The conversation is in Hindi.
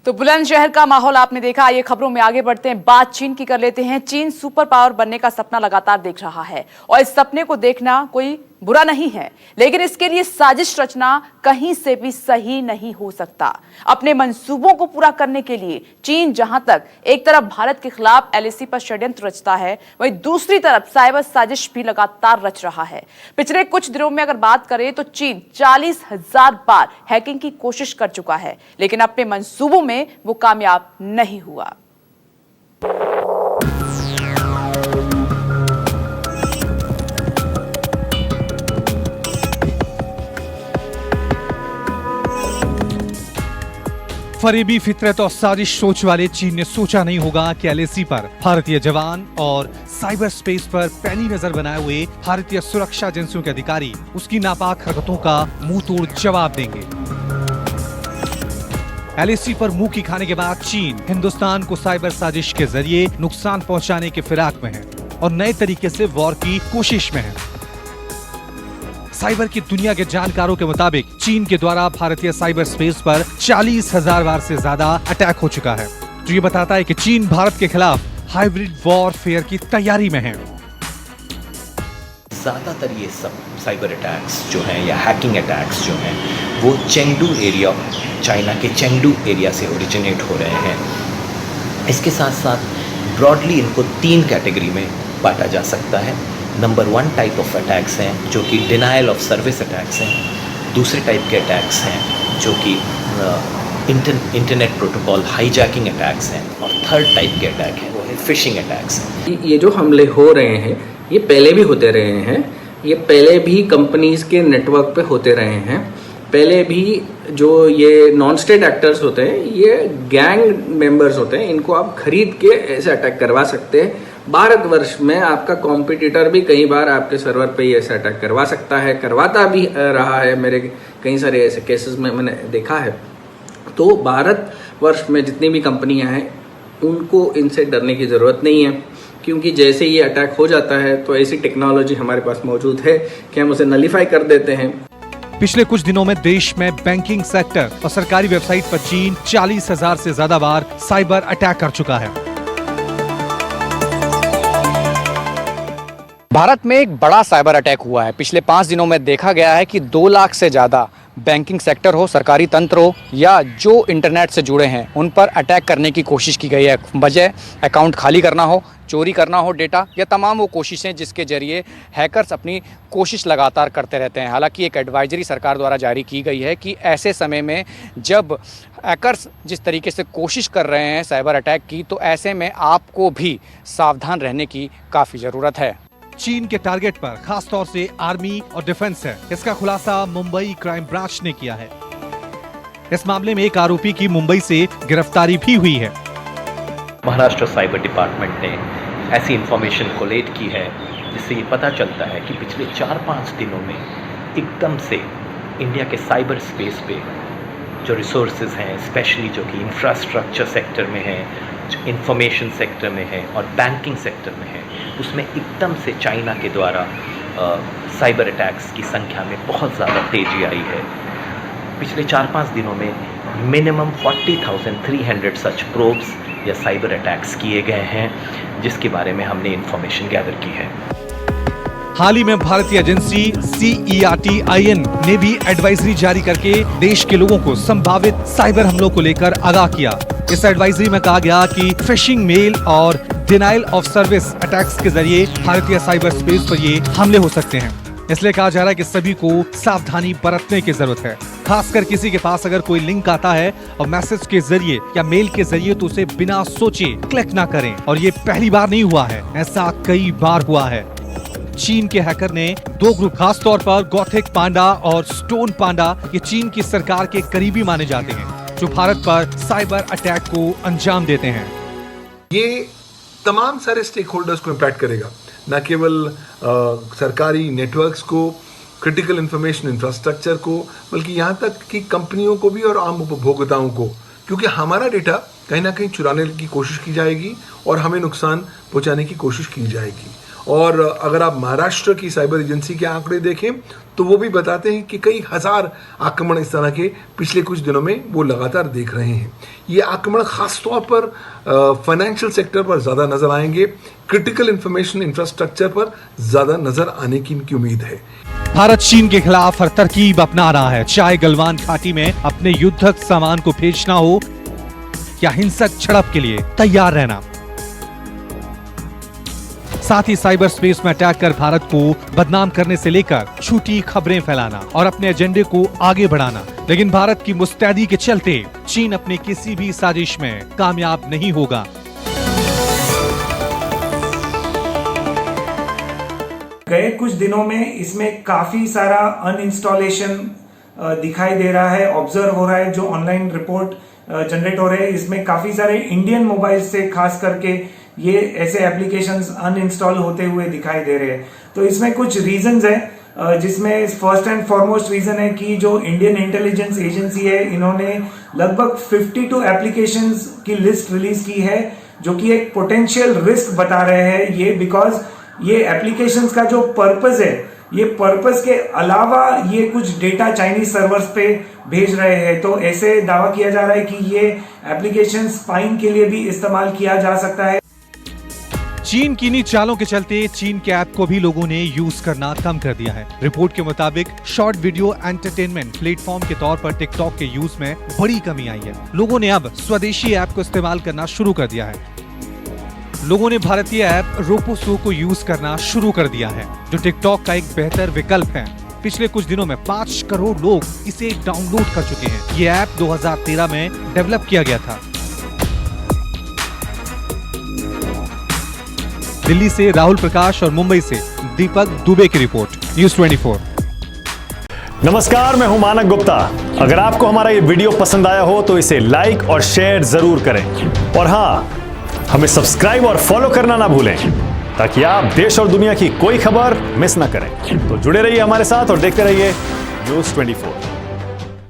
तो बुलंदशहर का माहौल आपने देखा। ये खबरों में आगे बढ़ते हैं, बात चीन की कर लेते हैं। चीन सुपर पावर बनने का सपना लगातार देख रहा है और इस सपने को देखना कोई बुरा नहीं है, लेकिन इसके लिए साजिश रचना कहीं से भी सही नहीं हो सकता। अपने मंसूबों को पूरा करने के लिए चीन जहां तक एक तरफ भारत के खिलाफ एलएसी पर षड्यंत्र रचता है, वहीं दूसरी तरफ साइबर साजिश भी लगातार रच रहा है। पिछले कुछ दिनों में अगर बात करें तो चीन 40,000 बार हैकिंग की कोशिश कर चुका है, लेकिन अपने मंसूबों में वो कामयाब नहीं हुआ। फरेबी फितरत और साजिश सोच वाले चीन ने सोचा नहीं होगा कि एलएसी पर भारतीय जवान और साइबर स्पेस पर पैनी नजर बनाए हुए भारतीय सुरक्षा एजेंसियों के अधिकारी उसकी नापाक हरकतों का मुंह तोड़ जवाब देंगे। एलएसी पर मुंह की खाने के बाद चीन हिंदुस्तान को साइबर साजिश के जरिए नुकसान पहुंचाने के फिराक में है और नए तरीके से वॉर की कोशिश में है। साइबर की दुनिया के जानकारों के मुताबिक चीन के द्वारा भारतीय साइबर स्पेस पर 40,000 बार से ज्यादा अटैक हो चुका है, जो ये बताता है कि चीन भारत के खिलाफ हाइब्रिड वॉरफेयर की तैयारी में है। ज़्यादातर ये सब साइबर अटैक्स जो हैं या हैकिंग अटैक्स जो हैं वो चेंगडू एरिया, चाइना के चेंगडू एरिया से ओरिजिनेट हो रहे हैं। इसके साथ साथ ब्रॉडली इनको 3 कैटेगरी में बांटा जा सकता है। नंबर 1 टाइप ऑफ अटैक्स हैं जो कि डिनायल ऑफ सर्विस अटैक्स हैं। दूसरे टाइप के अटैक्स हैं जो कि इंटरनेट प्रोटोकॉल हाईजैकिंग अटैक्स हैं। और थर्ड टाइप के अटैक हैं वो है फिशिंग अटैक्स हैं। ये जो हमले हो रहे हैं ये पहले भी होते रहे हैं, ये पहले भी कंपनीज के नेटवर्क पे होते रहे हैं। पहले भी जो ये नॉन स्टेट एक्टर्स होते हैं, ये गैंग मेंबर्स होते हैं, इनको आप खरीद के ऐसे अटैक करवा सकते हैं। भारतवर्ष में आपका कॉम्पिटिटर भी कई बार आपके सर्वर पे ही ऐसे अटैक करवा सकता है, करवाता भी रहा है। मेरे कई सारे ऐसे केसेस में मैंने देखा है। तो भारतवर्ष में जितनी भी कंपनियां हैं उनको इनसे डरने की ज़रूरत नहीं है, क्योंकि जैसे ये अटैक हो जाता है तो ऐसी टेक्नोलॉजी हमारे पास मौजूद है कि हम उसे नलीफाई कर देते हैं। पिछले कुछ दिनों में देश में बैंकिंग सेक्टर और सरकारी वेबसाइट पर चीन 40,000 से ज्यादा बार साइबर अटैक कर चुका है। भारत में एक बड़ा साइबर अटैक हुआ है। पिछले 5 दिनों में देखा गया है कि 2 लाख से ज़्यादा बैंकिंग सेक्टर हो, सरकारी तंत्र हो या जो इंटरनेट से जुड़े हैं उन पर अटैक करने की कोशिश की गई है। वजह अकाउंट खाली करना हो, चोरी करना हो डेटा, या तमाम वो कोशिशें जिसके जरिए हैकर्स अपनी कोशिश लगातार करते रहते हैं। हालांकि एक एडवाइजरी सरकार द्वारा जारी की गई है कि ऐसे समय में जब हैकर्स जिस तरीके से कोशिश कर रहे हैं साइबर अटैक की, तो ऐसे में आपको भी सावधान रहने की काफ़ी ज़रूरत है। चीन के टारगेट पर खास तौर से आर्मी और डिफेंस है। इसका खुलासा मुंबई क्राइम ब्रांच ने किया है। इस मामले में एक आरोपी की मुंबई से गिरफ्तारी भी हुई है। महाराष्ट्र साइबर डिपार्टमेंट ने ऐसी इंफॉर्मेशन कोलेट की है जिससे ये पता चलता है कि पिछले 4-5 दिनों में एकदम से इंडिया के साइबर स्पेस पे जो रिसोर्सेज हैं, स्पेशली जो कि इंफ्रास्ट्रक्चर सेक्टर में है, जो इंफॉर्मेशन सेक्टर में है और बैंकिंग सेक्टर में है, उसमें एकदम से चाइना के द्वारा साइबर अटैक्स की संख्या में बहुत ज़्यादा तेज़ी आई है। पिछले 4-5 दिनों में मिनिमम 40,300 सच प्रोब्स या साइबर अटैक्स किए गए हैं, जिसके बारे में हमने इंफॉर्मेशन गैदर की है। हाल ही में भारतीय एजेंसी CERT-IN ने भी एडवाइजरी जारी करके देश के लोगों को संभावित साइबर हमलों को लेकर आगाह किया। इस एडवाइजरी में कहा गया कि फिशिंग मेल और डिनायल ऑफ सर्विस अटैक्स के जरिए भारतीय साइबर स्पेस पर ये हमले हो सकते हैं। इसलिए कहा जा रहा है कि सभी को सावधानी बरतने की जरूरत है। खासकर किसी के पास अगर कोई लिंक आता है और मैसेज के जरिए या मेल के जरिए, तो उसे बिना सोचे क्लिक ना करें। और ये पहली बार नहीं हुआ है, ऐसा कई बार हुआ है। चीन के हैकर ने 2 ग्रुप, खास तौर पर गॉथिक पांडा और स्टोन पांडा, ये चीन की सरकार के करीबी माने जाते हैं, जो भारत पर साइबर अटैक को अंजाम देते हैं। ये तमाम सारे स्टेक होल्डर्स को इम्पैक्ट करेगा, न केवल सरकारी नेटवर्क्स को, क्रिटिकल इंफॉर्मेशन इंफ्रास्ट्रक्चर को, बल्कि यहाँ तक कि कंपनियों को भी और आम उपभोक्ताओं को, क्योंकि हमारा डेटा कहीं ना कहीं चुराने की कोशिश की जाएगी और हमें नुकसान पहुँचाने की कोशिश की जाएगी। और अगर आप महाराष्ट्र की साइबर एजेंसी के आंकड़े देखें तो वो भी बताते हैं कि कई हजार आक्रमण इस तरह के पिछले कुछ दिनों में वो लगातार देख रहे हैं। ये आक्रमण खासतौर पर फाइनेंशियल सेक्टर पर ज़्यादा नजर आएंगे, क्रिटिकल इंफॉर्मेशन इंफ्रास्ट्रक्चर पर ज़्यादा नजर आने की इनकी उम्मीद है। भारत चीन के खिलाफ हर तरकीब अपना रहा है, चाहे गलवान घाटी में अपने युद्धक सामान को भेजना हो या हिंसक झड़प के लिए तैयार रहना। साथ ही साइबर स्पेस में अटैक कर भारत को बदनाम करने से लेकर झूठी खबरें फैलाना और अपने एजेंडे को आगे बढ़ाना। लेकिन भारत की मुस्तैदी के चलते चीन अपने किसी भी साजिश में कामयाब नहीं होगा। गए कुछ दिनों में इसमें काफी सारा अनइंस्टॉलेशन दिखाई दे रहा है, ऑब्जर्व हो रहा है। जो ऑनलाइन रिपोर्ट जनरेट हो रहे हैं इसमें काफी सारे इंडियन मोबाइल से खास करके ये ऐसे एप्लीकेशंस अनइंस्टॉल होते हुए दिखाई दे रहे हैं। तो इसमें कुछ रीजंस है, जिसमें फर्स्ट एंड फॉरमोस्ट रीजन है कि जो इंडियन इंटेलिजेंस एजेंसी है इन्होंने लगभग 52 एप्लीकेशंस की लिस्ट रिलीज की है जो कि एक पोटेंशियल रिस्क बता रहे हैं। ये बिकॉज ये एप्लीकेशंस का जो पर्पस है, ये पर्पस के अलावा ये कुछ डेटा चाइनीज सर्वर्स पे भेज रहे हैं। तो ऐसे दावा किया जा रहा है कि ये एप्लीकेशन स्पाइंग के लिए भी इस्तेमाल किया जा सकता है। चीन की इन्हीं चालों के चलते चीन के ऐप को भी लोगों ने यूज करना कम कर दिया है। रिपोर्ट के मुताबिक शॉर्ट वीडियो एंटरटेनमेंट प्लेटफॉर्म के तौर पर टिकटॉक के यूज में बड़ी कमी आई है। लोगों ने अब स्वदेशी ऐप को इस्तेमाल करना शुरू कर दिया है। लोगों ने भारतीय ऐप रोपोसो को यूज करना शुरू कर दिया है, जो टिकटॉक का एक बेहतर विकल्प है। पिछले कुछ दिनों में 5 करोड़ लोग इसे डाउनलोड कर चुके हैं। ये ऐप 2013 में डेवलप किया गया था। दिल्ली से राहुल प्रकाश और मुंबई से दीपक दुबे की रिपोर्ट, न्यूज़ 24। नमस्कार, मैं हूं मानक गुप्ता। अगर आपको हमारा ये वीडियो पसंद आया हो तो इसे लाइक और शेयर जरूर करें, और हाँ, हमें सब्सक्राइब और फॉलो करना ना भूलें ताकि आप देश और दुनिया की कोई खबर मिस ना करें। तो जुड़े रहिए हमारे साथ और देखते रहिए न्यूज़ 24।